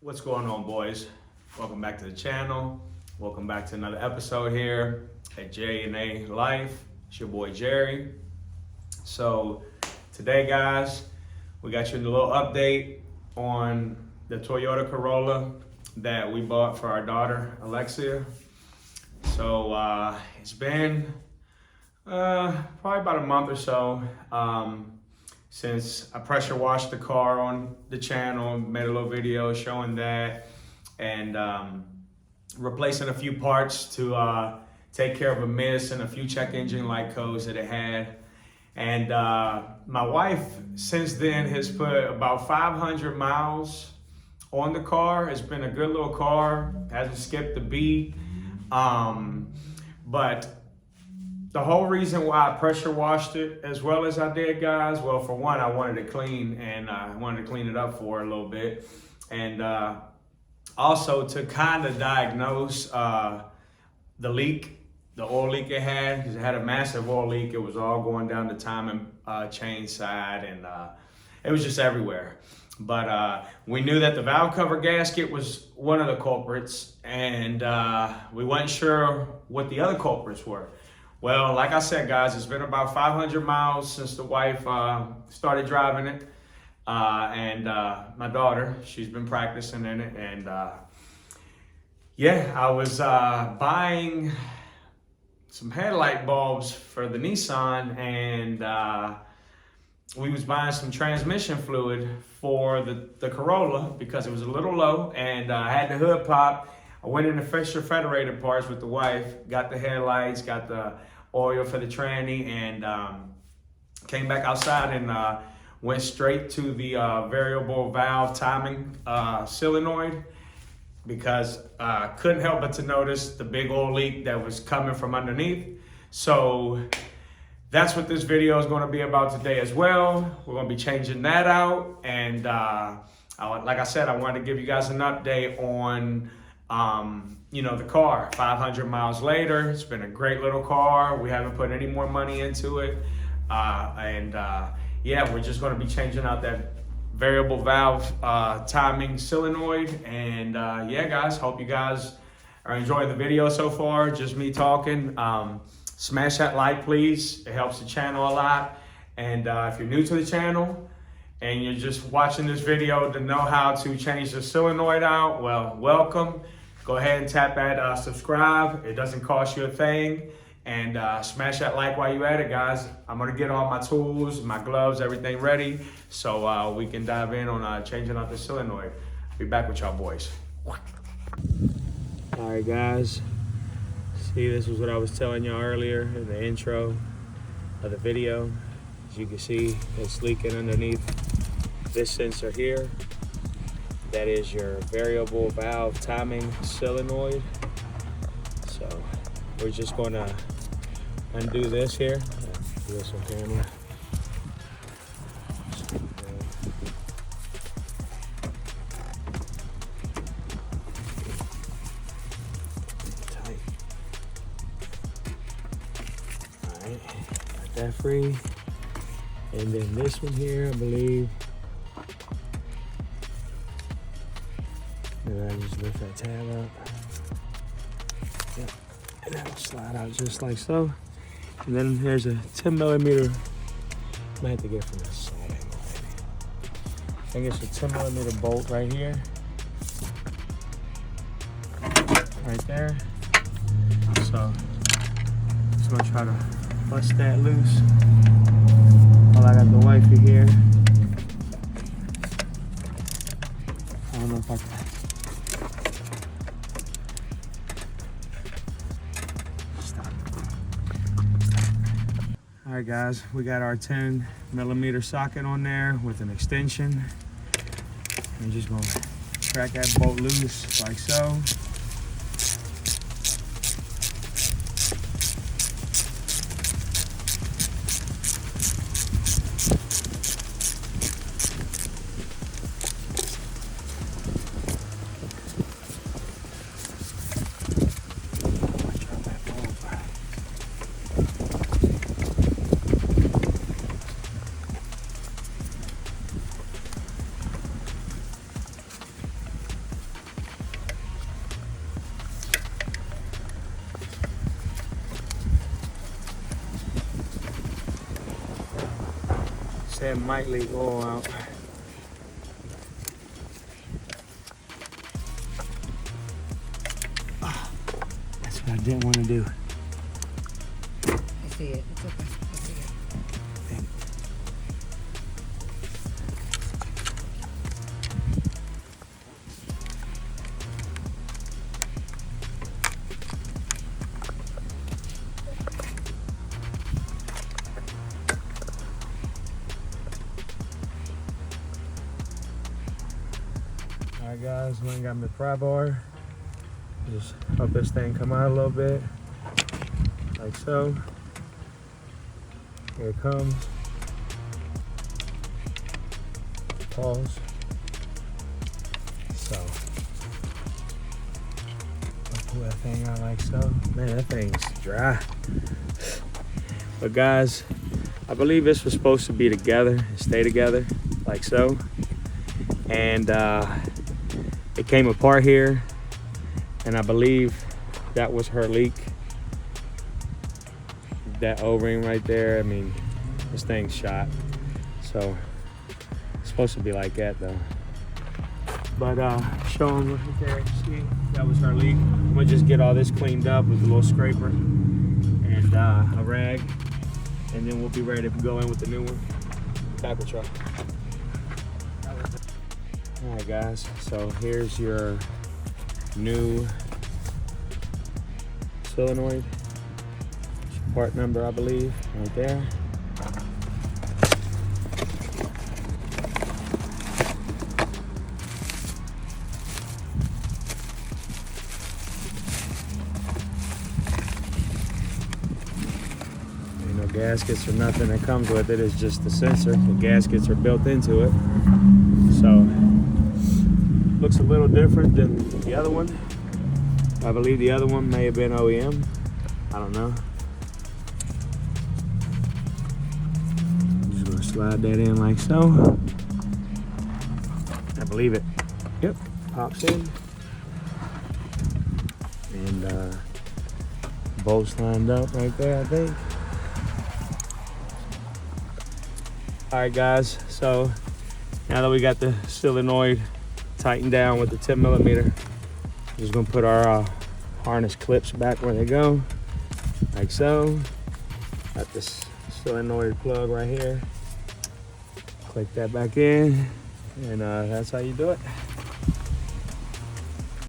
What's going on, boys? Welcome back to the channel. Welcome back to another episode here at J&A Life. It's your boy Jerry. So today, guys, we got you a little update on the Toyota Corolla that we bought for our daughter Alexia. So it's been probably about a month or so since I pressure washed the car on the channel, made a little video showing that, and replacing a few parts to take care of a miss and a few check engine light codes that it had. And my wife since then has put about 500 miles on the car. It's been a good little car, hasn't skipped a beat. But the whole reason why I pressure washed it as well as I did, guys, well, for one, I wanted it clean, and I wanted to clean it up for her a little bit. And also to kind of diagnose the leak, the oil leak it had, because it had a massive oil leak. It was all going down the timing chain side, and it was just everywhere. But we knew that the valve cover gasket was one of the culprits, and we weren't sure what the other culprits were. Well, like I said, guys, it's been about 500 miles since the wife started driving it. And my daughter, she's been practicing in it. And yeah, I was buying some headlight bulbs for the Nissan, and we was buying some transmission fluid for the Corolla because it was a little low, and I had the hood pop. I went into Fisher Federated parts with the wife, got the headlights, got the oil for the tranny, and came back outside and went straight to the variable valve timing solenoid, because I couldn't help but to notice the big oil leak that was coming from underneath. So that's what this video is going to be about today as well. We're going to be changing that out, and like I said, I wanted to give you guys an update on you know, the car 500 miles later. It's been a great little car. We haven't put any more money into it, and yeah, we're just going to be changing out that variable valve timing solenoid. And yeah, guys, hope you guys are enjoying the video so far. Just me talking. Smash that like, please. It helps the channel a lot. And if you're new to the channel and you're just watching this video to know how to change the solenoid out, well, welcome. Go ahead and tap that subscribe. It doesn't cost you a thing. And smash that like while you're at it, guys. I'm gonna get all my tools, my gloves, everything ready, so we can dive in on changing out the solenoid. Be back with y'all boys. All right, guys. See, this was what I was telling y'all earlier in the intro of the video. As you can see, it's leaking underneath this sensor here. That is your variable valve timing solenoid. So we're just gonna undo this here. Do this on camera. Tight. All right, got that free. And then this one here, I believe. And I just lift that tab up. Yep. And that'll slide out just like so. And then there's a 10 millimeter. I might have to get from the side angle, maybe. I think it's a 10 millimeter bolt right here. Right there. So just gonna try to bust that loose while I got the wifey here. I don't know if I can. All right, guys, we got our 10 millimeter socket on there with an extension. I'm just gonna crack that bolt loose like so. That might leak oil out. That's what I didn't want to do. I see it. It's okay. I see it. Alright guys, we got my pry bar. Just help this thing come out a little bit. Like so. Here it comes. Pause. So. I'll pull that thing out like so. Man, that thing's dry. But guys, I believe this was supposed to be together and stay together, like so. And it came apart here, and I believe that was her leak. That O-ring right there, I mean, this thing's shot. So it's supposed to be like that though. But show them right there, see, that was her leak. I'm gonna just get all this cleaned up with a little scraper and a rag, and then we'll be ready to go in with the new one. Back with truck. All right guys, so here's your new solenoid. Part number, I believe, right there. Ain't no gaskets or nothing that comes with it. It's just the sensor. The gaskets are built into it. So, looks a little different than the other one. I believe the other one may have been OEM. I don't know. Just gonna slide that in like so. I believe it. Yep, pops in. And bolts lined up right there, I think. All right, guys. So now that we got the solenoid tightened down with the 10mm, just gonna put our harness clips back where they go, like so. Got this solenoid plug right here. Click that back in, and that's how you do it.